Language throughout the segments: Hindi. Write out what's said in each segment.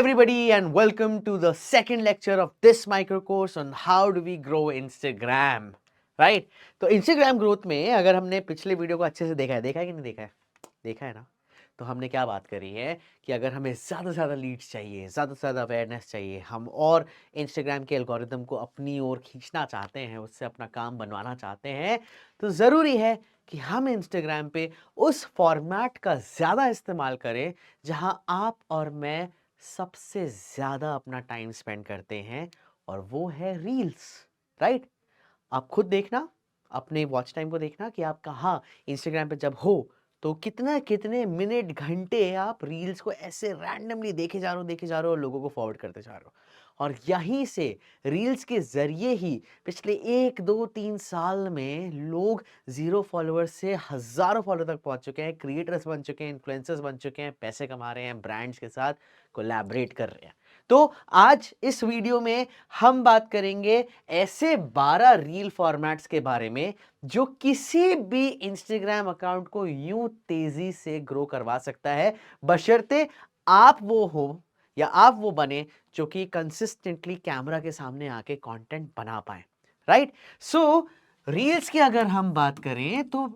everybody, and welcome to the second lecture of this micro course on how do we grow Instagram, right? तो Instagram ग्रोथ में अगर हमने पिछले वीडियो को अच्छे से देखा है कि नहीं देखा है ना? तो हमने क्या बात करी है कि अगर हमें ज़्यादा से ज़्यादा लीड्स चाहिए, ज़्यादा से ज़्यादा अवेयरनेस चाहिए, हम और Instagram के एल्गोरिदम को अपनी ओर खींचना चाहते हैं, उससे अपना काम बनवाना चाहते हैं, तो ज़रूरी है कि हम Instagram पे उस फॉर्मेट का ज़्यादा इस्तेमाल करें जहां आप और मैं सबसे ज़्यादा अपना टाइम स्पेंड करते हैं, और वो है रील्स, राइट? आप खुद देखना, अपने वॉच टाइम को देखना कि आप कहाँ इंस्टाग्राम पे जब हो तो कितने मिनट घंटे आप रील्स को ऐसे रैंडमली देखे जा रहे हो और लोगों को फॉरवर्ड करते जा रहे हो। और यहीं से रील्स के जरिए ही पिछले 1 2 3 साल में लोग 0 फॉलोअर्स से हजारों फॉलोअर तक पहुंच चुके हैं, क्रिएटर्स बन चुके हैं, इन्फ्लुएंसर्स बन चुके हैं, पैसे कमा रहे हैं, ब्रांड्स के साथ कोलैबोरेट कर रहे हैं। तो आज इस वीडियो में हम बात करेंगे ऐसे 12 रील फॉर्मेट्स के बारे में जो किसी भी इंस्टाग्राम अकाउंट को यूं तेजी से ग्रो करवा सकता है, बशर्ते आप वो हो या आप वो बने जो कि कंसिस्टेंटली कैमरा के सामने आके कंटेंट बना पाए, राइट? सो रील्स की अगर हम बात करें तो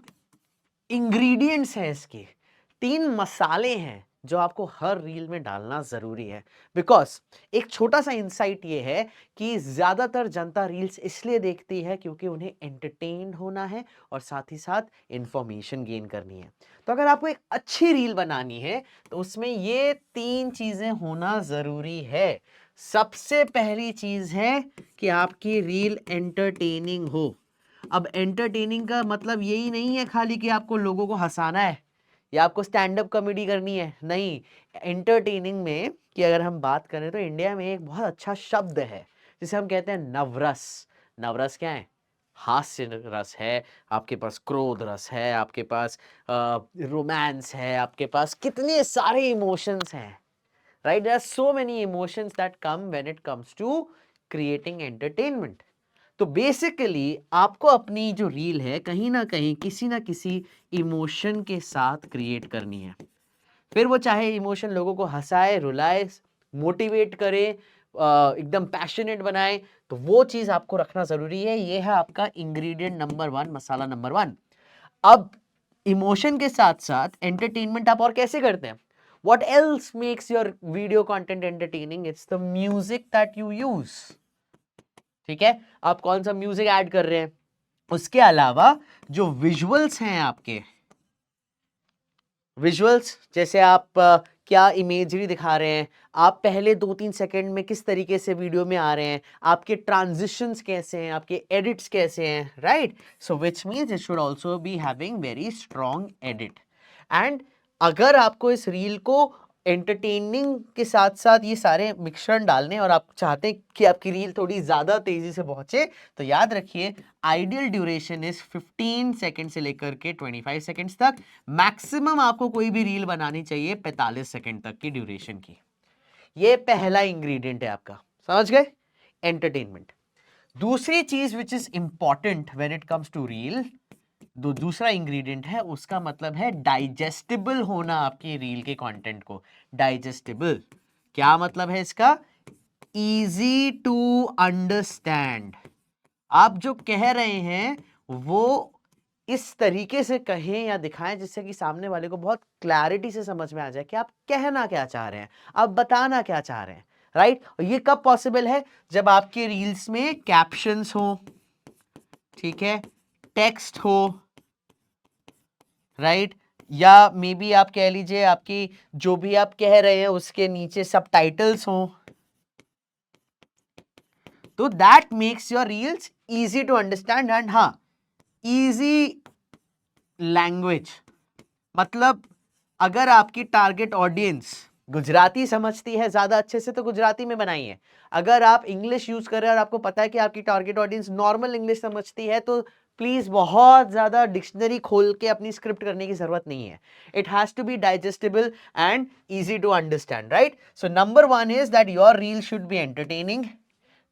इंग्रेडिएंट्स हैं इसके, 3 मसाले हैं जो आपको हर रील में डालना जरूरी है। बिकॉज एक छोटा सा इंसाइट ये है कि ज्यादातर जनता रील्स इसलिए देखती है क्योंकि उन्हें एंटरटेन होना है और साथ ही साथ इंफॉर्मेशन गेन करनी है। तो अगर आपको एक अच्छी रील बनानी है तो उसमें ये 3 चीजें होना जरूरी है। सबसे पहली चीज है कि आपकी रील एंटरटेनिंग हो। अब एंटरटेनिंग का मतलब यही नहीं है खाली कि आपको लोगों को हंसाना है या आपको स्टैंड अप कॉमेडी करनी है, नहीं। एंटरटेनिंग में कि अगर हम बात करें तो इंडिया में एक बहुत अच्छा शब्द है जिसे हम कहते हैं नवरस। नवरस क्या है? हास्य रस है, आपके पास क्रोध रस है, आपके पास रोमांस है, आपके पास कितने सारे इमोशंस हैं, right? There are so many emotions that come when it comes to creating entertainment. तो बेसिकली आपको अपनी जो रील है कहीं ना किसी इमोशन के साथ क्रिएट करनी है। फिर वो चाहे इमोशन लोगों को हंसाए, रुलाए, मोटिवेट करे, एकदम पैशनेट बनाए, तो वो चीज आपको रखना जरूरी है। ये है आपका इंग्रेडिएंट नंबर 1, मसाला नंबर 1। अब इमोशन के साथ साथ एंटरटेनमेंट आप और कैसे करते हैं? What else makes your video content entertaining? It's the music that you use. ठीक है, आप कौन सा म्यूजिक ऐड कर रहे हैं। उसके अलावा जो विजुअल्स हैं आपके, विजुअल्स जैसे आप क्या इमेजरी दिखा रहे हैं, आप पहले 2 3 सेकंड में किस तरीके से वीडियो में आ रहे हैं, आपके ट्रांजिशंस कैसे हैं, आपके एडिट्स कैसे हैं, right? So which means it should also be having very strong edit. And अगर आपको इस रील को एंटरटेनिंग के साथ साथ ये सारे मिश्रण डालने और आप चाहते हैं कि आपकी रील थोड़ी ज्यादा तेजी से पहुंचे, तो याद रखिए आइडियल ड्यूरेशन इज 15 सेकंड से लेकर के 25 सेकंड्स तक। मैक्सिमम आपको कोई भी रील बनानी चाहिए 45 सेकंड तक की ड्यूरेशन की। ये पहला इंग्रेडिएंट है आपका, समझ गए? एंटरटेनमेंट। दूसरी चीज which is important when it comes to reel, दूसरा इंग्रेडिएंट है, उसका मतलब है डाइजेस्टेबल होना आपकी रील के कंटेंट को। डाइजेस्टेबल क्या मतलब है इसका? Easy to understand. आप जो कह रहे हैं वो इस तरीके से कहें या दिखाएं जिससे कि सामने वाले को बहुत क्लैरिटी से समझ में आ जाए कि आप कहना क्या चाह रहे हैं, आप बताना क्या चाह रहे हैं, राइट? और ये कब पॉसिबल है? जब आपके रील्स में कैप्शंस हो, ठीक है, टेक्स्ट हो, राइट, या मे बी आप कह लीजिए आपकी जो भी आप कह रहे हैं उसके नीचे सबटाइटल्स हो, तो that makes your reels easy to understand. And हाँ, इजी लैंग्वेज मतलब अगर आपकी टारगेट ऑडियंस गुजराती समझती है ज्यादा अच्छे से तो गुजराती में बनाइए। अगर आप इंग्लिश यूज कर रहे हैं और आपको पता है कि आपकी टारगेट ऑडियंस नॉर्मल इंग्लिश समझती है, तो प्लीज बहुत ज्यादा डिक्शनरी खोल के अपनी स्क्रिप्ट करने की जरूरत नहीं है। It has to be digestible and easy to understand, right? So number 1 is that your reel should be entertaining.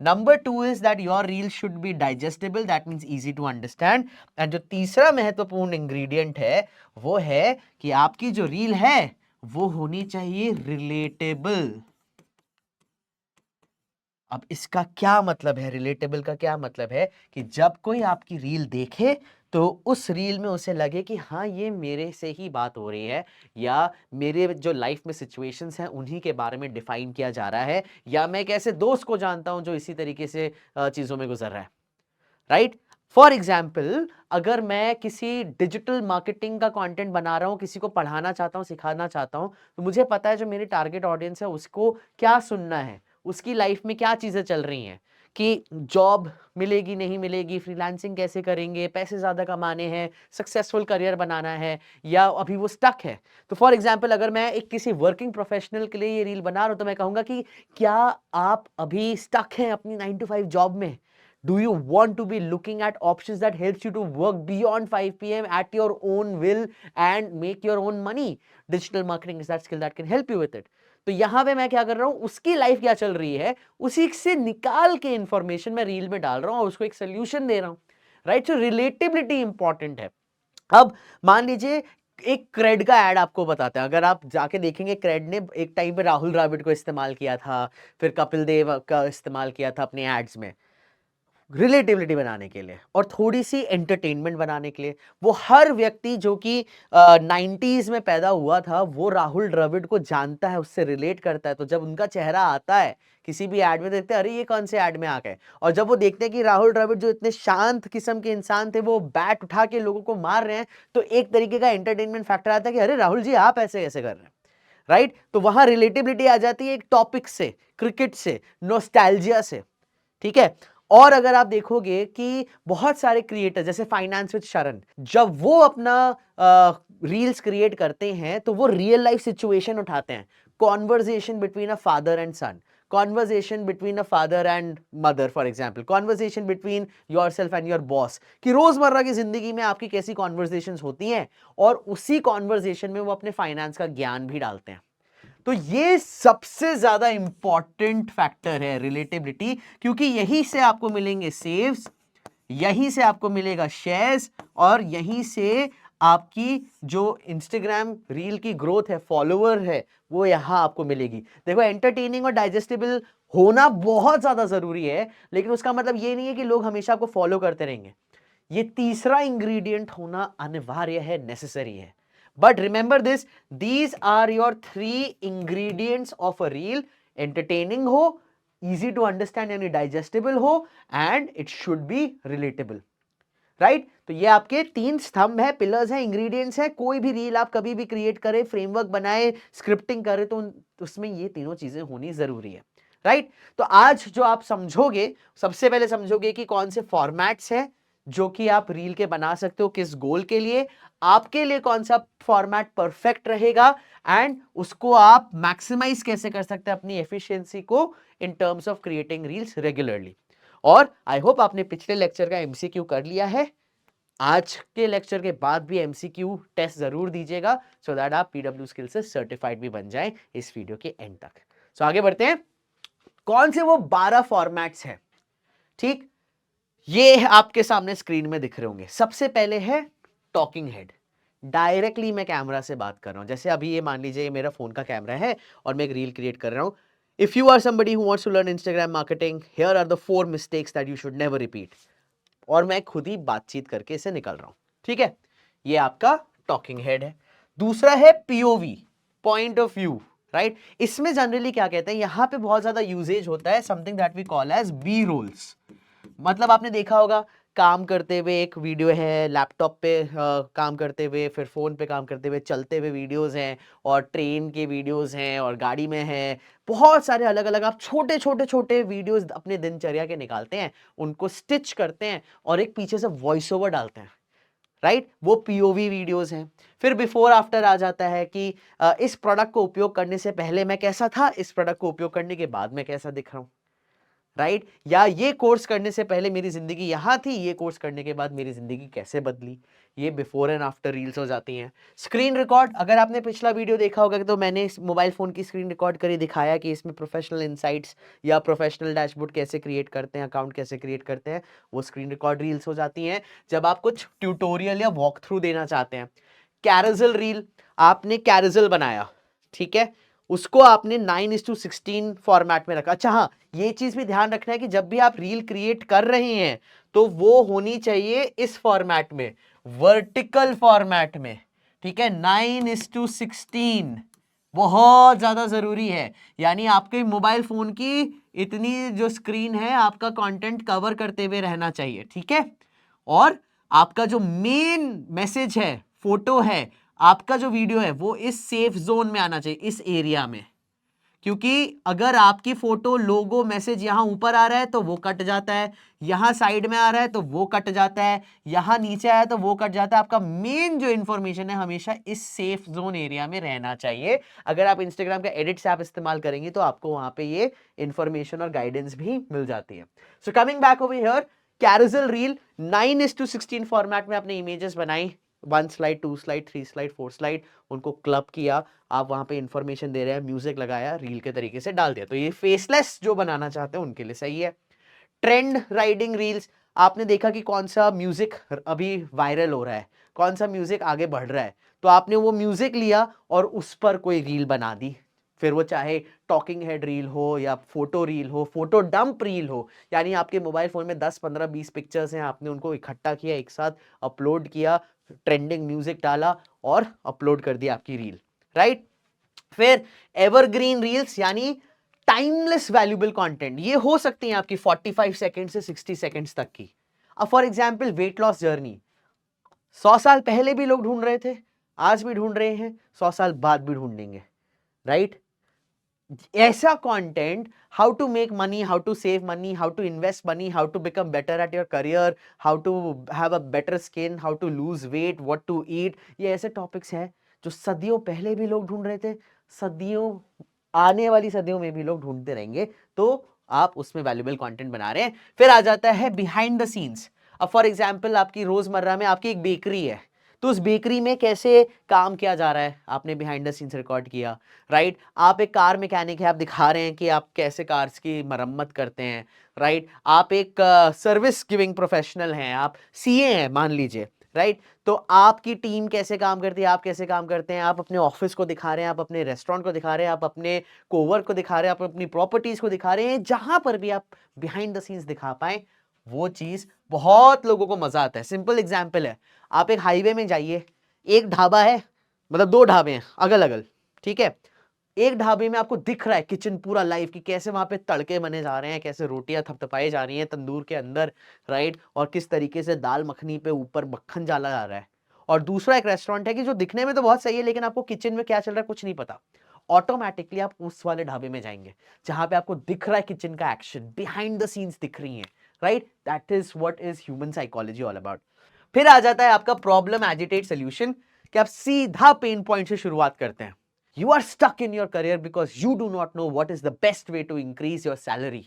Number 2 is that your reel should be digestible, that means easy to understand. And जो तीसरा महत्वपूर्ण इंग्रेडिएंट है वो है कि आपकी जो रील है वो होनी चाहिए रिलेटेबल. अब इसका क्या मतलब है, रिलेटेबल का क्या मतलब है कि जब कोई आपकी रील देखे तो उस रील में उसे लगे कि हाँ ये मेरे से ही बात हो रही है, या मेरे जो लाइफ में सिचुएशंस हैं उन्हीं के बारे में डिफाइन किया जा रहा है, या मैं एक ऐसे दोस्त को जानता हूं जो इसी तरीके से चीजों में गुजर रहा है, राइट। फॉर एग्जाम्पल, अगर मैं किसी डिजिटल मार्केटिंग का कंटेंट बना रहा हूं, किसी को पढ़ाना चाहता हूं, सिखाना चाहता हूं, तो मुझे पता है जो मेरी टारगेट ऑडियंस है उसको क्या सुनना है, उसकी लाइफ में क्या चीजें चल रही हैं, कि जॉब मिलेगी नहीं मिलेगी, फ्रीलांसिंग कैसे करेंगे, पैसे ज्यादा कमाने हैं, सक्सेसफुल करियर बनाना है, या अभी वो स्टक है। तो फॉर एग्जाम्पल, अगर मैं एक किसी वर्किंग प्रोफेशनल के लिए ये रील बना रहा हूं, तो मैं कहूंगा कि क्या आप अभी स्टक हैं अपनी 9 to 5 जॉब में? Do you want to be looking at options that helps you to work beyond 5 p.m. at your own will and make your own money? Digital marketing is that skill that can help you with it. तो यहां पे मैं क्या कर रहा हूं, उसकी लाइफ क्या चल रही है उसी से निकाल के इंफॉर्मेशन मैं रील में डाल रहा हूं और उसको एक सोल्यूशन दे रहा हूं, राइट। सो रिलेटेबिलिटी इंपॉर्टेंट है। अब मान लीजिए एक क्रेड का ऐड आपको बताते हैं, अगर आप जाके देखेंगे, क्रेड ने एक टाइम पे राहुल द्रविड़ को इस्तेमाल किया था, फिर कपिल देव का इस्तेमाल किया था अपने एड्स में, रिलेटिविटी बनाने के लिए और थोड़ी सी एंटरटेनमेंट बनाने के लिए। वो हर व्यक्ति जो कि 90s में पैदा हुआ था वो राहुल द्रविड़ को जानता है, उससे रिलेट करता है। तो जब उनका चेहरा आता है किसी भी ऐड में, देखते हैं अरे ये कौन से ऐड में आ गए, और जब वो देखते हैं कि राहुल द्रविड़ जो इतने शांत किस्म के इंसान थे वो बैट उठा के लोगों को मार रहे हैं, तो एक तरीके का एंटरटेनमेंट फैक्टर आता है कि अरे राहुल जी आप ऐसे कैसे कर रहे हैं, राइट। तो वहां रिलेटिबिलिटी आ जाती है एक टॉपिक से, क्रिकेट से, नॉस्टैल्जिया से, ठीक है। और अगर आप देखोगे कि बहुत सारे क्रिएटर जैसे फाइनेंस विद शरण, जब वो अपना रील्स क्रिएट करते हैं तो वो रियल लाइफ सिचुएशन उठाते हैं, conversation between a father and son, conversation between a father and mother, for example conversation between yourself and your boss, कि रोजमर्रा की जिंदगी में आपकी कैसी कॉन्वर्जेशंस होती हैं, और उसी कॉन्वर्जेशन में वो अपने फाइनेंस का ज्ञान भी डालते हैं। तो ये सबसे ज्यादा इंपॉर्टेंट फैक्टर है रिलेटेबिलिटी, क्योंकि यहीं से आपको मिलेंगे सेव्स, यहीं से आपको मिलेगा शेयर्स, और यहीं से आपकी जो इंस्टाग्राम रील की ग्रोथ है, फॉलोवर है, वो यहां आपको मिलेगी। देखो, एंटरटेनिंग और डाइजेस्टेबल होना बहुत ज्यादा जरूरी है, लेकिन उसका मतलब ये नहीं है कि लोग हमेशा आपको फॉलो करते रहेंगे। ये तीसरा इंग्रेडिएंट होना अनिवार्य है, नेसेसरी है। But remember this, these are your 3 ingredients of a reel: entertaining हो, easy to understand यानी digestible हो, and it should be relatable, right. तो ये आपके 3 स्तंभ है, पिलर्स हैं, इंग्रेडिएंट्स हैं। कोई भी रील आप कभी भी क्रिएट करें, फ्रेमवर्क बनाए, स्क्रिप्टिंग करें, तो उसमें ये तीनों चीजें होनी जरूरी है, राइट। तो आज जो आप समझोगे, सबसे पहले समझोगे कि कौन से फॉर्मेट्स हैं जो कि आप रील के बना सकते हो, किस गोल के लिए, आपके लिए कौन सा फॉर्मेट परफेक्ट रहेगा, एंड उसको आप मैक्सिमाइज कैसे कर सकते हैं अपनी एफिशिएंसी को in terms of creating reels regularly. और आई होप आपने पिछले लेक्चर का एमसीक्यू कर लिया है। आज के लेक्चर के बाद भी एमसीक्यू टेस्ट जरूर दीजिएगा, सो दैट आप पीडब्ल्यू स्किल से सर्टिफाइड भी बन जाएं इस वीडियो के एंड तक। सो आगे बढ़ते हैं, कौन से वो 12 फॉर्मेट्स हैं, ठीक, ये आपके सामने स्क्रीन में दिख रहे होंगे। सबसे पहले है टॉकिंग हेड, डायरेक्टली मैं कैमरा से बात कर रहा हूं। जैसे अभी ये मान लीजिए मेरा फोन का कैमरा है और मैं एक रील क्रिएट कर रहा हूं। If you are somebody who wants to learn Instagram marketing, here are the 4 mistakes that you should never repeat, और मैं खुद ही बातचीत करके इसे निकल रहा हूं, ठीक है। ये आपका टॉकिंग हेड है। दूसरा है POV, point of view, right. इसमें जनरली क्या कहते हैं, यहां पे बहुत ज्यादा यूजेज होता है something that we call as B rolls. मतलब आपने देखा होगा, काम करते हुए एक वीडियो है, लैपटॉप पे काम करते हुए, फिर फोन पे काम करते हुए, चलते हुए वीडियोस हैं, और ट्रेन के वीडियोस हैं, और गाड़ी में हैं, बहुत सारे अलग अलग आप छोटे छोटे छोटे वीडियोस अपने दिनचर्या के निकालते हैं, उनको स्टिच करते हैं और एक पीछे से वॉइस ओवर डालते हैं, राइट। वो पीओवी वीडियोस हैं। फिर बिफोर आफ्टर आ जाता है कि इस प्रोडक्ट को उपयोग करने से पहले मैं कैसा था, इस प्रोडक्ट को उपयोग करने के बाद मैं कैसा दिख रहा हूं, राइट। या ये कोर्स करने से पहले मेरी जिंदगी यहां थी, ये कोर्स करने के बाद मेरी जिंदगी कैसे बदली। ये बिफोर एंड आफ्टर रील्स हो जाती हैं। स्क्रीन रिकॉर्ड, अगर आपने पिछला वीडियो देखा होगा तो मैंने इस मोबाइल फोन की स्क्रीन रिकॉर्ड करी दिखाया कि इसमें प्रोफेशनल इनसाइट्स या प्रोफेशनल डैशबोर्ड कैसे क्रिएट करते हैं, अकाउंट कैसे क्रिएट करते हैं, वो स्क्रीन रिकॉर्ड रील्स हो जाती हैं जब आप कुछ ट्यूटोरियल या वॉक थ्रू देना चाहते हैं। कैरोसेल रील, आपने कैरोसेल बनाया, ठीक है, उसको आपने 9:16 फॉर्मेट में रखा। अच्छा हाँ, ये चीज भी ध्यान रखना है कि जब भी आप रील क्रिएट कर रहे हैं तो वो होनी चाहिए इस फॉर्मेट में, वर्टिकल फॉर्मेट में, ठीक है। 9:16 बहुत ज्यादा जरूरी है, यानी आपके मोबाइल फोन की इतनी जो स्क्रीन है आपका कंटेंट कवर करते हुए रहना चाहिए, ठीक है। और आपका जो मेन मैसेज है, फोटो है, आपका जो वीडियो है, वो इस सेफ जोन में आना चाहिए, इस एरिया में। क्योंकि अगर आपकी फोटो, लोगो, मैसेज यहां ऊपर आ रहा है तो वो कट जाता है, यहां साइड में आ रहा है तो वो कट जाता है, यहां नीचे आया तो वो कट जाता है। आपका मेन जो इंफॉर्मेशन है हमेशा इस सेफ जोन एरिया में रहना चाहिए। अगर आप इंस्टाग्राम का एडिट्स ऐप इस्तेमाल करेंगे तो आपको वहां पे ये इंफॉर्मेशन और गाइडेंस भी मिल जाती है। So coming back over here, carousel reel 9:16 format में आपने इमेजेस बनाई, 1 स्लाइड, 2 स्लाइड, 3 स्लाइड, 4 स्लाइड, उनको क्लब किया, आप वहां पे इंफॉर्मेशन दे रहे हैं, म्यूजिक लगाया, रील के तरीके से डाल दिया। तो ये फेसलेस जो बनाना चाहते हैं उनके लिए सही है। ट्रेंड राइडिंग रील्स, आपने देखा कि कौन सा म्यूजिक अभी वायरल हो रहा है, कौन सा म्यूजिक आगे बढ़ रहा है, तो आपने वो म्यूजिक लिया और उस पर कोई रील बना दी। फिर वो चाहे टॉकिंग हेड रील हो या फोटो रील हो, फोटो डंप रील हो, यानी आपके मोबाइल फोन में 10, 15, 20 पिक्चर्स हैं, आपने उनको इकट्ठा किया, एक साथ अपलोड किया, ट्रेंडिंग म्यूजिक डाला और अपलोड कर दिया आपकी रील, राइट। फिर एवरग्रीन रील्स, यानी टाइमलेस वैल्यूएबल कंटेंट, ये हो सकती है आपकी 45 सेकंड से 60 सेकंड्स तक की। अब for example weight loss journey, 100 साल पहले भी लोग ढूंढ रहे थे, आज भी ढूंढ रहे हैं, 100 साल बाद भी ढूंढेंगे, राइट। ऐसा content, how to make money, how to save money, how to invest money, how to become better at your career, how to have a better skin, how to lose weight, what to eat, ये ऐसे टॉपिक्स हैं जो सदियों पहले भी लोग ढूंढ रहे थे, सदियों, आने वाली सदियों में भी लोग ढूंढते रहेंगे। तो आप उसमें वैल्यूएबल कंटेंट बना रहे हैं। फिर आ जाता है बिहाइंड द सीन्स। अब फॉर एग्जांपल आपकी रोजमर्रा में आपकी एक बेकरी है, तो उस बेकरी में कैसे काम किया जा रहा है, आपने बिहाइंड द सीन्स रिकॉर्ड किया, राइट। आप एक कार मैकेनिक है, आप दिखा रहे हैं कि आप कैसे कार्स की मरम्मत करते हैं, राइट। आप एक सर्विस गिविंग प्रोफेशनल हैं, आप सीए हैं मान लीजिए, राइट। तो आपकी टीम कैसे काम करती है, आप कैसे काम करते हैं, आप अपने ऑफिस को दिखा रहे हैं, आप अपने रेस्टोरेंट को दिखा रहे हैं, आप अपने कोवर्क को दिखा रहे हैं, आप अपनी प्रॉपर्टीज को दिखा रहे हैं, जहां पर भी आप बिहाइंड द सीन्स दिखा पाए, वो चीज बहुत लोगों को मजा आता है। सिंपल एग्जाम्पल है, आप एक हाईवे में जाइए, एक ढाबा है, मतलब 2 ढाबे हैं अगल अगल, ठीक है। एक ढाबे में आपको दिख रहा है किचन पूरा लाइव, कि कैसे वहां पे तड़के बने जा रहे हैं, कैसे रोटियां थपथपाई जा रही हैं तंदूर के अंदर, राइट, और किस तरीके से दाल मखनी पे ऊपर मक्खन डाला जा रहा है। और दूसरा एक रेस्टोरेंट है कि जो दिखने में तो बहुत सही है, लेकिन आपको किचन में क्या चल रहा है कुछ नहीं पता। ऑटोमेटिकली आप उस वाले ढाबे में जाएंगे जहां पे आपको दिख रहा है किचन का एक्शन, बिहाइंड द सीन्स दिख रही है, right. That is what is human psychology all about. फिर आ जाता है आपका प्रॉब्लम एजिटेट सोल्यूशन, कि आप सीधा पेन पॉइंट से शुरुआत करते हैं। You are stuck in your career because you do not know what is the best way to increase your salary.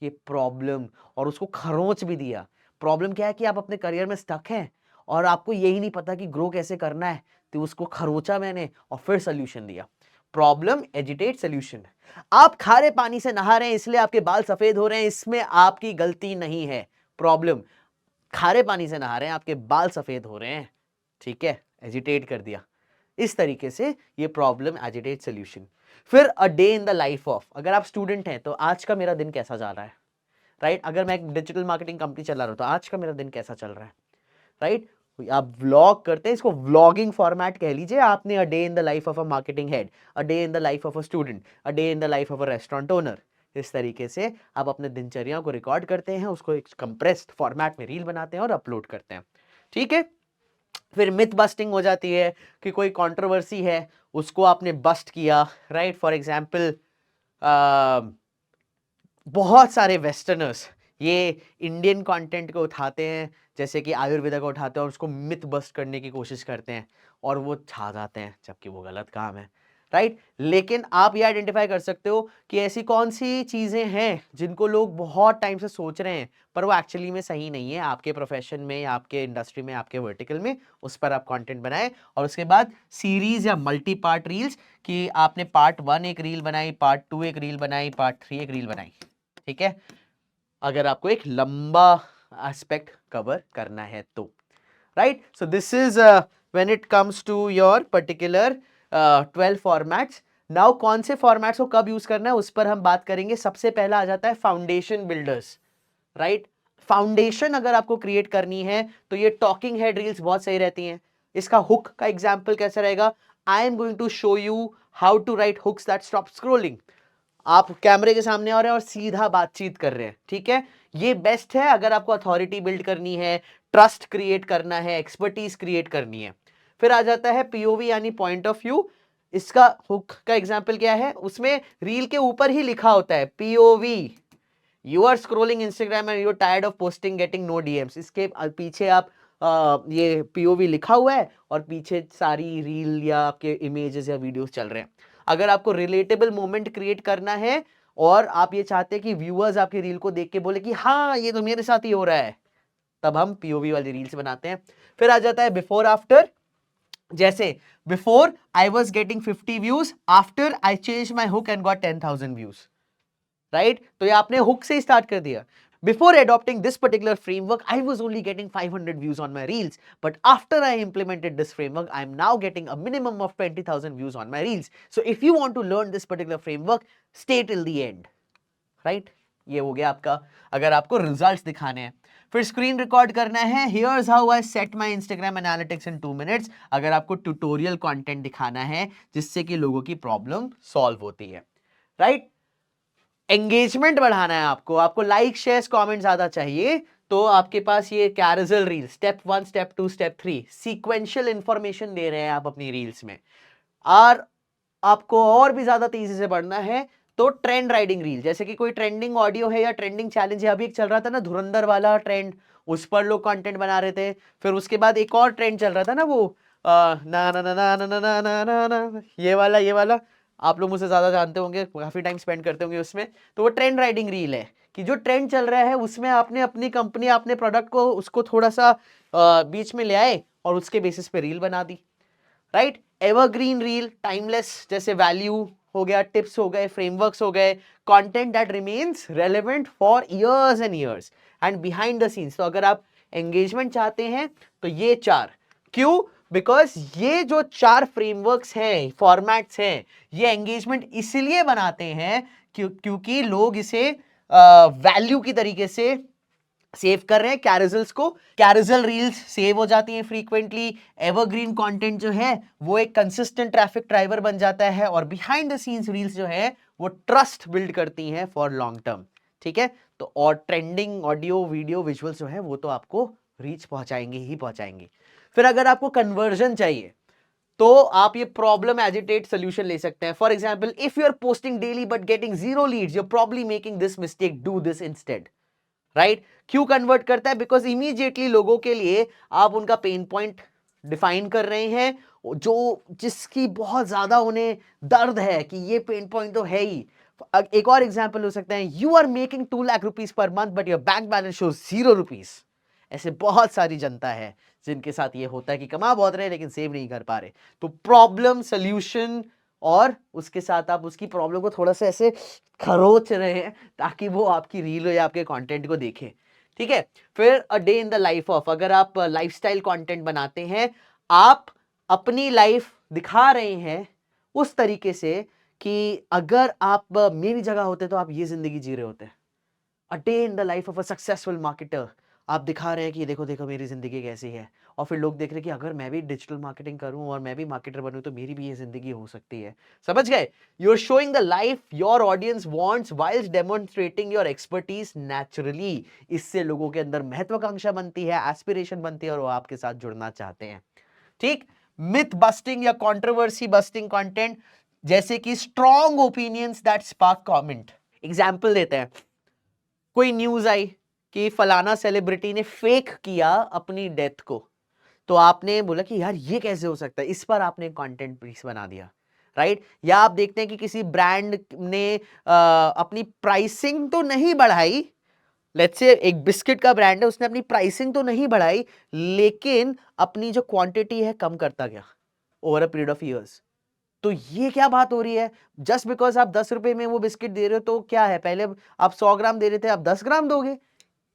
ये प्रॉब्लम, और उसको खरोंच भी दिया। प्रॉब्लम क्या है कि आप अपने करियर में स्टक हैं और आपको यही नहीं पता कि ग्रो कैसे करना है, तो उसको खरोचा मैंने और फिर सोल्यूशन दिया। Problem agitate solution. आप खारे पानी से नहा रहे हैं इसलिए आपके बाल सफेद हो रहे हैं, इसमें आपकी गलती नहीं है। प्रॉब्लम, खारे पानी से नहा रहे हैं, आपके बाल सफेद हो रहे हैं, ठीक है, एजिटेट कर दिया। इस तरीके से ये प्रॉब्लम एजिटेट सोल्यूशन। फिर a day in the life of, अगर आप स्टूडेंट हैं तो आज का मेरा दिन कैसा जा रहा है, राइट। अगर मैं एक डिजिटल मार्केटिंग कंपनी चला रहा हूं तो आज का मेरा दिन कैसा चल रहा है, राइट। आप व्लॉग करते हैं, इसको व्लॉगिंग फॉर्मेट कह लीजिए आपने। अ day in the life of a marketing head, a day in the life of a student, a day in the life of a restaurant owner. इस तरीके से आप अपने दिनचर्या को रिकॉर्ड करते हैं, उसको एक कंप्रेस्ड फॉर्मेट में रील बनाते हैं और अपलोड करते हैं, ठीक है। फिर मिथ बस्टिंग हो जाती है कि कोई कंट्रोवर्सी है उसको आपने बस्ट किया, राइट। फॉर एग्जांपल बहुत सारे वेस्टर्नर्स ये इंडियन कंटेंट को उठाते हैं, जैसे कि आयुर्वेदा को उठाते हैं और उसको मिथ बस्ट करने की कोशिश करते हैं और वो छा जाते हैं, जबकि वो गलत काम है, राइट। लेकिन आप ये आइडेंटिफाई कर सकते हो कि ऐसी कौन सी चीजें हैं जिनको लोग बहुत टाइम से सोच रहे हैं पर वो एक्चुअली में सही नहीं है आपके प्रोफेशन में या आपके इंडस्ट्री में, आपके वर्टिकल में, उस पर आप कंटेंट बनाएं। और उसके बाद सीरीज या मल्टी पार्ट रील्स, कि आपने पार्ट 1 एक रील बनाई, पार्ट 2 एक रील बनाई, पार्ट 3 एक रील बनाई, ठीक है, अगर आपको एक लंबा एस्पेक्ट कवर करना है तो, right. So this is when it comes to your particular 12 formats. Now कौन से फॉर्मेट्स को कब यूज करना है उस पर हम बात करेंगे। सबसे पहला आ जाता है फाउंडेशन बिल्डर्स, राइट। फाउंडेशन अगर आपको क्रिएट करनी है तो ये टॉकिंग हेड रील्स बहुत सही रहती हैं। इसका हुक का एग्जांपल कैसा रहेगा, I am going to show you how to write hooks that stop scrolling. आप कैमरे के सामने आ रहे हैं और सीधा बातचीत कर रहे हैं, ठीक है। ये बेस्ट है अगर आपको अथॉरिटी बिल्ड करनी है, ट्रस्ट क्रिएट करना है, एक्सपर्टीज क्रिएट करनी है। फिर आ जाता है पीओवी यानी पॉइंट ऑफ व्यू। इसका हुक का एग्जांपल क्या है, उसमें रील के ऊपर ही लिखा होता है POV, you are scrolling Instagram and you are tired of posting getting no DMs. इसके पीछे आप ये पीओवी लिखा हुआ है और पीछे सारी रील या आपके इमेजेस या वीडियोस चल रहे हैं। अगर आपको रिलेटेबल मोमेंट क्रिएट करना है और आप ये चाहते हैं कि व्यूअर्स आपकी रील को देख के बोले कि हाँ ये तो मेरे साथ ही हो रहा है, तब हम पीओवी वाली रील्स बनाते हैं। फिर आ जाता है बिफोर आफ्टर। जैसे before I was getting 50 views, after I change my hook and got 10,000 views, right. तो ये आपने हुक से ही स्टार्ट कर दिया। Before adopting this particular framework, I was only getting 500 views on my reels. But after I implemented this framework, I'm now getting a minimum of 20,000 views on my reels. So if you want to learn this particular framework, stay till the end. Right? ये हो गया आपका, अगर आपको रिजल्ट्स दिखाने हैं। फिर स्क्रीन रिकॉर्ड करना है, here's how I set my Instagram analytics in 2 minutes. अगर आपको ट्यूटोरियल कंटेंट दिखाना है जिससे कि लोगों की प्रॉब्लम सॉल्व होती है, राइट। एंगेजमेंट बढ़ाना है आपको, आपको लाइक शेयर्स कमेंट ज्यादा चाहिए, तो आपके पास ये carousel reel step 1 step 2 step 3 sequential information दे रहे हैं आप अपनी रील्स में। और आपको और भी ज्यादा तेजी से बढ़ना है तो ट्रेंड राइडिंग रील, जैसे कि कोई ट्रेंडिंग ऑडियो है या ट्रेंडिंग चैलेंज है। अभी एक चल रहा था ना धुरंधर वाला ट्रेंड, उस पर लोग कंटेंट बना रहे थे। फिर उसके बाद एक और ट्रेंड चल रहा था ना वो ना ना ना ना ना ना ना ना ना, ये वाला आप लोग मुझसे ज्यादा जानते होंगे, काफी टाइम स्पेंड करते होंगे उसमें। तो वो ट्रेंड राइडिंग रील है कि जो ट्रेंड चल रहा है उसमें आपने अपनी कंपनी अपने प्रोडक्ट को उसको थोड़ा सा बीच में ले आए और उसके बेसिस पे रील बना दी, राइट। एवरग्रीन रील, टाइमलेस, जैसे वैल्यू हो गया, टिप्स हो गए, फ्रेमवर्क्स हो गए, content that remains relevant for years and years and behind the scenes. तो अगर आप एंगेजमेंट चाहते हैं तो ये 4, क्यों, बिकॉज ये जो 4 फ्रेमवर्क्स हैं, फॉर्मेट्स हैं, ये एंगेजमेंट इसलिए बनाते हैं क्योंकि लोग इसे वैल्यू की तरीके से सेव कर रहे हैं कैरोसेल्स को। कैरोसेल रील्स सेव हो जाती हैं फ्रीक्वेंटली। एवरग्रीन कंटेंट जो है वो एक कंसिस्टेंट ट्रैफिक ड्राइवर बन जाता है, और बिहाइंड द सीन्स रील्स जो है वो ट्रस्ट बिल्ड करती हैं फॉर लॉन्ग टर्म, ठीक है। तो और ट्रेंडिंग ऑडियो वीडियो विजुअल्स जो है वो तो आपको रीच पहुंचाएंगे ही पहुंचाएंगे। फिर अगर आपको कन्वर्जन चाहिए तो आप ये प्रॉब्लम एजिटेट सोल्यूशन ले सकते हैं। For example, if you are posting daily but getting 0 leads, you are probably making this mistake, do this instead, right. क्यों कन्वर्ट करता है, बिकॉज इमीडिएटली लोगों के लिए आप उनका पेन पॉइंट डिफाइन कर रहे हैं, जो जिसकी बहुत ज्यादा उन्हें दर्द है कि ये पेन पॉइंट तो है ही। एक और एग्जांपल हो सकता है, you are making 2 lakh rupees per month but your bank balance shows 0 rupees. ऐसे बहुत सारी जनता है जिनके साथ ये होता है कि कमा बहुत रहे लेकिन सेव नहीं कर पा रहे। तो प्रॉब्लम सोल्यूशन और उसके साथ आप उसकी प्रॉब्लम को थोड़ा सा ऐसे खरोच रहे हैं ताकि वो आपकी रील या आपके कंटेंट को देखे, ठीक है। फिर a day in the life of, अगर आप लाइफस्टाइल कंटेंट बनाते हैं, आप अपनी लाइफ दिखा रहे हैं उस तरीके से कि अगर आप मेरी जगह होते तो आप ये जिंदगी जी रहे होते। अ day in the life of a successful marketer, आप दिखा रहे हैं कि देखो देखो मेरी जिंदगी कैसी है, और फिर लोग देख रहे हैं कि अगर मैं भी डिजिटल मार्केटिंग करूं और मैं भी मार्केटर बनूं तो मेरी भी ये जिंदगी हो सकती है। समझ गए? You are showing the life your audience wants whilst demonstrating your expertise naturally. इससे लोगों के अंदर महत्वाकांक्षा बनती है, एस्पिरेशन बनती है, और वो आपके साथ जुड़ना चाहते हैं, ठीक। मिथ बस्टिंग या कंट्रोवर्सी बस्टिंग कंटेंट, जैसे कि strong opinions that spark comment. Example देते हैं, कोई न्यूज आई कि फलाना सेलिब्रिटी ने फेक किया अपनी डेथ को, तो आपने बोला कि यार ये कैसे हो सकता है, इस पर आपने कंटेंट पीस बना दिया, राइट। या आप देखते हैं कि किसी ब्रांड ने अपनी प्राइसिंग तो नहीं बढ़ाई, लेट्स से एक बिस्किट का ब्रांड है, उसने अपनी प्राइसिंग तो नहीं बढ़ाई लेकिन अपनी जो क्वांटिटी है कम करता गया over a period of years. तो ये क्या बात हो रही है, जस्ट बिकॉज आप 10 रुपए में वो बिस्किट दे रहे हो तो क्या है, पहले आप 100 ग्राम दे रहे थे, आप 10 ग्राम दोगे।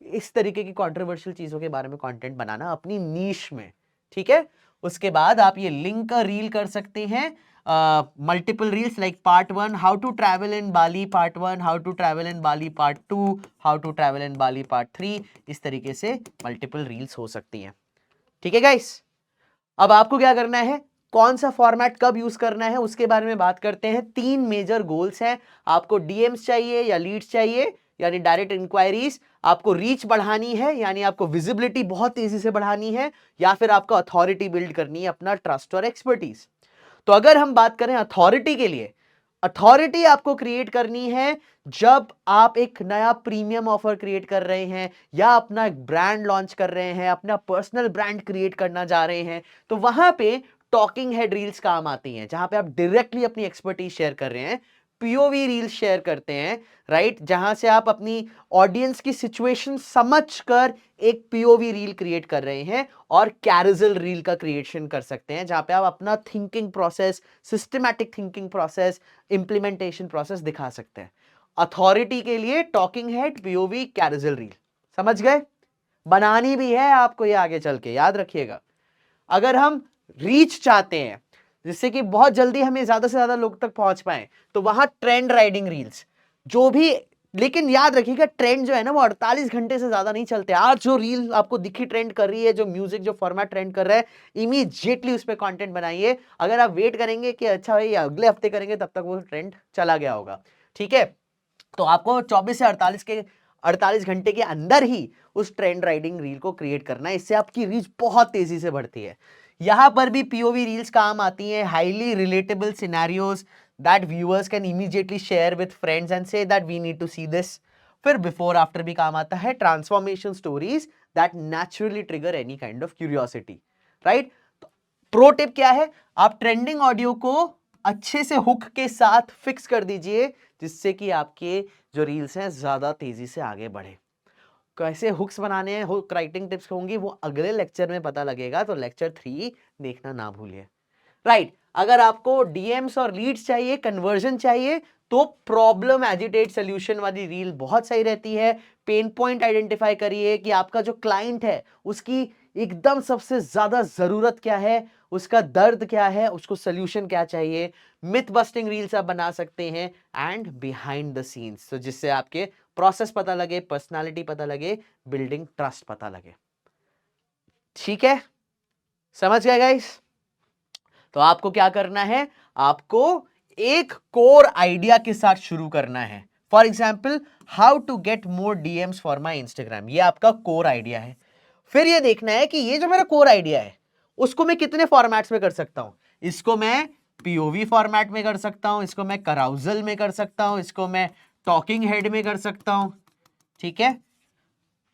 इस तरीके की कंट्रोवर्शियल चीजों के बारे में कंटेंट बनाना अपनी नीश में, ठीक है। उसके बाद आप ये लिंक का रील कर सकते हैं, multiple reels like part 1 how to travel in Bali, part 1 how to travel in Bali, part 2 how to travel in Bali, part 3। इस तरीके से मल्टीपल रील्स हो सकती हैं। ठीक है गाइस, अब आपको क्या करना है, कौन सा फॉर्मेट कब यूज करना है उसके बारे में बात करते हैं। 3 मेजर गोल्स हैं, आपको डीएम्स चाहिए या लीड्स चाहिए यानी डायरेक्ट इंक्वायरीज, आपको रीच बढ़ानी है यानी आपको विजिबिलिटी बहुत तेजी से बढ़ानी है, या फिर आपको अथॉरिटी बिल्ड करनी है, अपना ट्रस्ट और एक्सपर्टीज। तो अगर हम बात करें अथॉरिटी के लिए, अथॉरिटी आपको क्रिएट करनी है जब आप एक नया प्रीमियम ऑफर क्रिएट कर रहे हैं या अपना एक ब्रांड लॉन्च कर रहे हैं, अपना पर्सनल ब्रांड क्रिएट करना जा रहे हैं, तो वहां पे टॉकिंग हेड रील्स काम आती हैं, जहां पे आप डायरेक्टली अपनी एक्सपर्टीज शेयर कर रहे हैं, पीओवी रील्स शेयर करते हैं, राइट, जहां से आप अपनी ऑडियंस की सिचुएशन समझकर एक पीओवी रील क्रिएट कर रहे हैं, और कैरोसेल रील का क्रिएशन कर सकते हैं जहां पे आप अपना thinking process, systematic thinking process, implementation process दिखा सकते हैं। अथॉरिटी के लिए talking head, POV, carousel reel, समझ गए? बनानी भी है आपको ये आगे चल के, याद रखिएगा। अगर हम रीच चाहते हैं जिससे कि बहुत जल्दी हमें ज्यादा से ज्यादा लोग तक पहुंच पाए, तो वहां ट्रेंड राइडिंग रील्स जो भी, लेकिन याद रखिएगा ट्रेंड जो है ना वो 48 घंटे से ज्यादा नहीं चलते। आज जो रील आपको दिखी ट्रेंड कर रही है, जो म्यूजिक जो फॉर्मेट ट्रेंड कर रहा है, इमीडिएटली उस पर कंटेंट बनाइए। अगर आप वेट करेंगे कि अच्छा भाई अगले हफ्ते करेंगे, तब तक वो ट्रेंड चला गया होगा। ठीक है, तो आपको 24 से 48 घंटे के अंदर ही उस ट्रेंड राइडिंग रील को क्रिएट करना है, इससे आपकी रीच बहुत तेजी से बढ़ती है। यहां पर भी पीओवी रील्स काम आती हैं, highly relatable scenarios that viewers can immediately share with friends and say that we need to see this. फिर बिफोर आफ्टर भी काम आता है, transformation stories that naturally trigger any kind of curiosity, right. Pro tip क्या है, आप ट्रेंडिंग ऑडियो को अच्छे से हुक के साथ फिक्स कर दीजिए, जिससे कि आपके जो रील्स हैं ज्यादा तेजी से आगे बढ़े। कैसे हुक्स बनाने हैं, हुक राइटिंग टिप्स होंगी, वो अगले लेक्चर में पता लगेगा, तो लेक्चर 3 देखना ना भूलिए, राइट। अगर आपको डीएम्स और लीड्स चाहिए, कन्वर्जन चाहिए, तो प्रॉब्लम एजिटेट सोल्यूशन वाली रील बहुत सही रहती है। पेन पॉइंट आइडेंटिफाई करिए कि आपका जो क्लाइंट है उसकी एकदम सबसे ज्यादा जरूरत क्या है, उसका दर्द क्या है, उसको सोल्यूशन क्या चाहिए। मिथ बस्टिंग रील्स आप बना सकते हैं, एंड बिहाइंड द सीन्स, तो जिससे आपके प्रोसेस पता लगे, पर्सनालिटी पता लगे, बिल्डिंग ट्रस्ट पता लगे। ठीक है, समझ गए गाइस? तो आपको क्या करना है, आपको एक कोर आइडिया के साथ शुरू करना है। For example, how to get more DMs for my Instagram, ये आपका कोर आइडिया है। फिर ये देखना है कि ये जो मेरा कोर आइडिया है उसको मैं कितने फॉर्मेट्स में कर सकता हूं। इसको मैं पीओवी फॉर्मेट में कर सकता हूं, इसको मैं कराउजल में कर सकता हूं, इसको मैं टॉकिंग हेड में कर सकता हूं। ठीक है,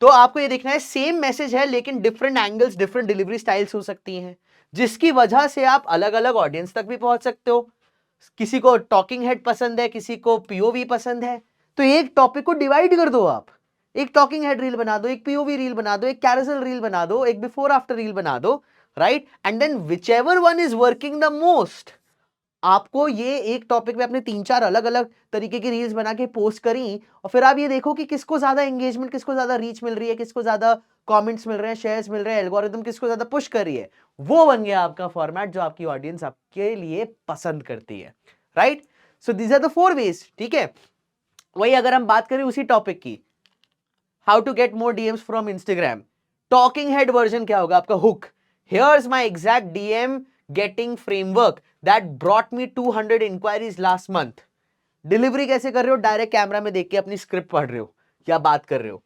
तो आपको ये देखना है सेम मैसेज है लेकिन different angles, different delivery styles हो सकती हैं, जिसकी वजह से आप अलग अलग ऑडियंस तक भी पहुंच सकते हो। किसी को टॉकिंग हेड पसंद है, किसी को पीओवी पसंद है, तो एक टॉपिक को डिवाइड कर दो आप। एक टॉकिंग हेड रील बना दो, एक पीओवी रील बना दो, एक कैरोसेल रील बना दो, एक बिफोर आफ्टर रील बना दो, राइट। And then whichever one is working the most, आपको ये एक टॉपिक पे अपने 3-4 अलग अलग तरीके की रील्स बना के पोस्ट करी, और फिर आप ये देखो कि किसको ज्यादा एंगेजमेंट, किसको ज्यादा रीच मिल रही है, किसको ज्यादा कमेंट्स मिल रहे हैं, शेयर्स मिल रहे हैं, एल्गोरिथम किसको ज्यादा पुश कर रही है, वो बन गया आपका फॉर्मेट जो आपकी ऑडियंस आपके लिए पसंद करती है, right. So these are the 4 ways. ठीक है, वही अगर हम बात करें उसी टॉपिक की, how to get more DMs from Instagram, talking head version क्या होगा आपका, hook, here's my exact DM getting framework that brought me 200 inquiries last month. Delivery कैसे कर रहे हो, डायरेक्ट कैमरा में देख के अपनी स्क्रिप्ट पढ़ रहे हो या बात कर रहे हो।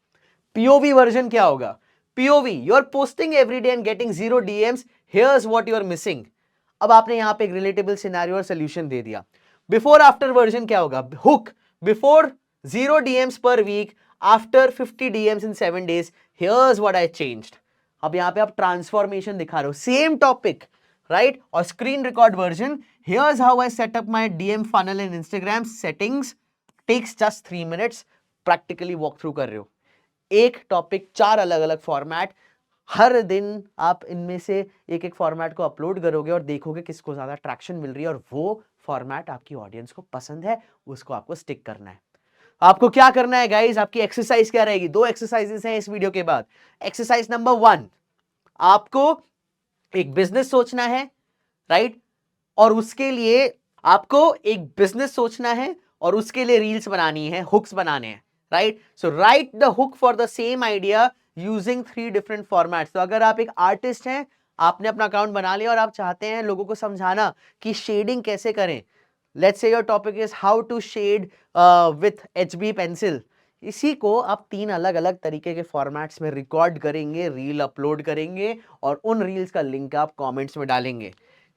पीओवी वर्जन क्या होगा, POV, you are posting every day and getting 0 DMs, here's what you are missing. अब आपने यहां पे एक रिलेटेबल सिनेरियो और सोल्यूशन दे दिया। बिफोर आफ्टर वर्जन क्या होगा, hook, before 0 DMs per week, after 50 DMs in 7 days, here's what I changed. अब यहां पे आप ट्रांसफॉर्मेशन दिखा रहे हो, सेम टॉपिक, राइट। और screen record version, here's how I set up my DM funnel in Instagram settings, takes just 3 minutes, practically walk through कर रहे हो। एक टॉपिक, 4 अलग अलग फॉर्मेट, हर दिन आप इनमें से एक एक फॉर्मेट को अपलोड करोगे और देखोगे किसको ज्यादा ट्रैक्शन मिल रही है, और वो फॉर्मेट आपकी ऑडियंस को पसंद है, उसको आपको स्टिक करना है। आपको क्या करना है गाइस, आपकी एक्सरसाइज क्या रहेगी, 2 एक्सरसाइजेस हैं इस वीडियो के बाद। एक्सरसाइज नंबर 1, आपको एक बिजनेस सोचना है, राइट? और उसके लिए आपको एक बिजनेस सोचना है और उसके लिए रील्स बनानी है, हुक्स बनाने हैं, right? So right the hook for the same idea using 3 different formats. तो अगर आप एक आर्टिस्ट हैं, आपने अपना अकाउंट बना लिया और आप चाहते हैं लोगों को समझाना कि शेडिंग कैसे करें, let's say your topic is how to shade with HB pencil, इसी को आप 3 अलग अलग तरीके के फॉर्मेट्स में रिकॉर्ड करेंगे, रील अपलोड करेंगे और उन रील्स का लिंक आप कमेंट्स में डालेंगे,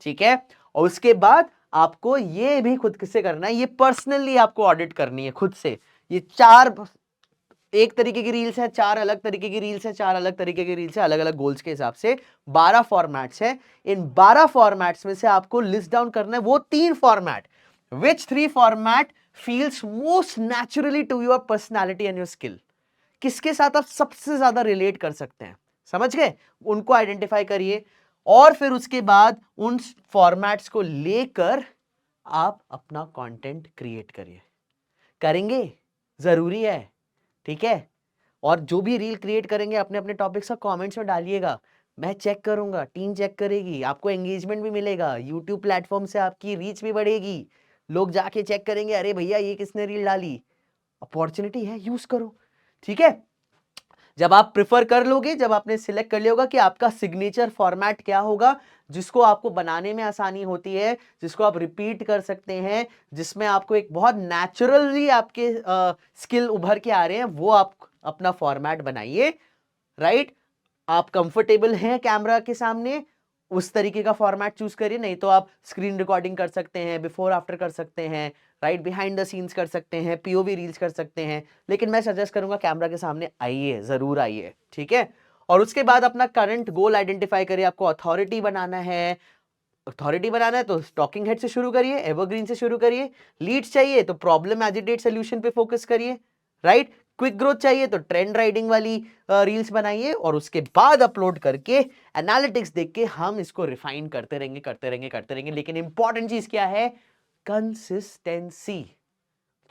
ठीक है? और उसके बाद आपको ये भी खुद से करना है, ये पर्सनली आपको ऑडिट करनी है खुद से। ये 4 एक तरीके की रील्स हैं, 4 अलग तरीके की रील्स हैं, 4 अलग तरीके की रील्स हैं, अलग अलग गोल्स के हिसाब से 12 फॉर्मेट्स हैं। इन 12 फॉर्मेट्स में से आपको लिस्ट डाउन करना है वो 3 format, which 3 format feels most naturally to your personality and your skill. किसके साथ आप सबसे ज्यादा रिलेट कर सकते हैं, समझ गए? उनको आइडेंटिफाई करिए और फिर उसके बाद उन फॉर्मेट्स को लेकर आप अपना कंटेंट क्रिएट करिए। करेंगे, जरूरी है, ठीक है? और जो भी रील क्रिएट करेंगे अपने अपने टॉपिक्स का कमेंट्स में डालिएगा, मैं चेक करूंगा, टीम चेक करेगी, आपको एंगेजमेंट भी मिलेगा, यूट्यूब प्लेटफॉर्म से आपकी रीच भी बढ़ेगी, लोग जाके चेक करेंगे, अरे भैया ये किसने रील डाली। अपॉर्चुनिटी है, यूज करो, ठीक है? जब आप प्रिफर कर लोगे, जब आपने सिलेक्ट कर लिया होगा कि आपका सिग्नेचर फॉर्मेट क्या होगा, जिसको आपको बनाने में आसानी होती है, जिसको आप रिपीट कर सकते हैं, जिसमें आपको एक बहुत नेचुरली आपके स्किल उभर के आ रहे हैं, वो आप अपना फॉर्मेट बनाइए, राइट? आप कंफर्टेबल हैं कैमरा के सामने, उस तरीके का फॉर्मेट चूज करिए। नहीं तो आप स्क्रीन रिकॉर्डिंग कर सकते हैं, बिफोर आफ्टर कर सकते हैं, राइट, बिहाइंड द सीन्स कर सकते हैं, POV रील्स कर सकते हैं, लेकिन मैं सजेस्ट करूंगा कैमरा के सामने आइए, जरूर आइए, ठीक है? और उसके बाद अपना करंट गोल आइडेंटिफाई करिए। आपको अथॉरिटी बनाना है, अथॉरिटी बनाना है तो टॉकिंग हेड से शुरू करिए, एवरग्रीन से शुरू करिए। लीड्स चाहिए तो प्रॉब्लम एजिटेट सोल्यूशन पे फोकस करिए, राइट? क्विक ग्रोथ चाहिए तो ट्रेंड राइडिंग वाली रील्स बनाइए और उसके बाद अपलोड करके एनालिटिक्स देख के हम इसको रिफाइन करते रहेंगे, करते रहेंगे, करते रहेंगे। लेकिन इंपॉर्टेंट चीज क्या है? कंसिस्टेंसी।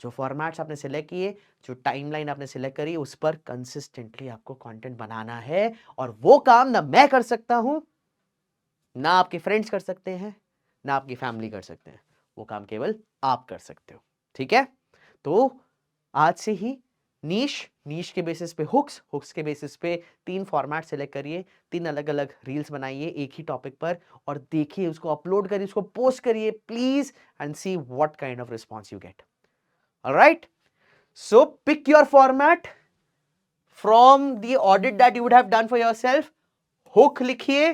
जो फॉर्मेट्स आपने सिलेक्ट किए, जो टाइमलाइन आपने सिलेक्ट करी, उस पर कंसिस्टेंटली आपको कंटेंट बनाना है। और वो काम ना मैं कर सकता हूं, ना आपके फ्रेंड्स कर सकते हैं, ना आपकी फैमिली कर सकते हैं, वो काम केवल आप कर सकते हो, ठीक है? तो आज से ही नीश के बेसिस पे हुक्स के बेसिस पे 3 फॉर्मेट सेलेक्ट करिए, 3 अलग अलग रील्स बनाइए एक ही टॉपिक पर और देखिए, उसको अपलोड करिए, उसको पोस्ट करिए please, and see what kind of response you get. Alright, so pick your format from the audit that you would have done for yourself. Hook लिखिए,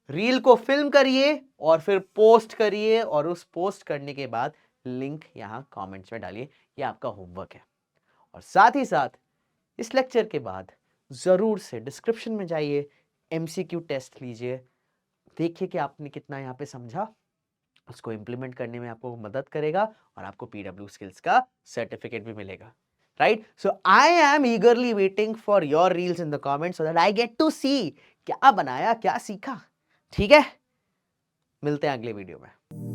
रील को फिल्म करिए और फिर पोस्ट करिए, और उस पोस्ट करने के बाद लिंक यहां कमेंट्स में डालिए। ये आपका होमवर्क है। और साथ ही साथ इस लेक्चर के बाद जरूर से डिस्क्रिप्शन में जाइए, MCQ टेस्ट लीजिए, देखिए कि आपने कितना यहाँ पे समझा, उसको इंप्लीमेंट करने में आपको मदद करेगा और आपको PW स्किल्स का सर्टिफिकेट भी मिलेगा, right? So I am eagerly waiting for your reels in the comments so that I get to see क्या बनाया, क्या सीखा, ठीक है? मिलते हैं अगले वीडियो में।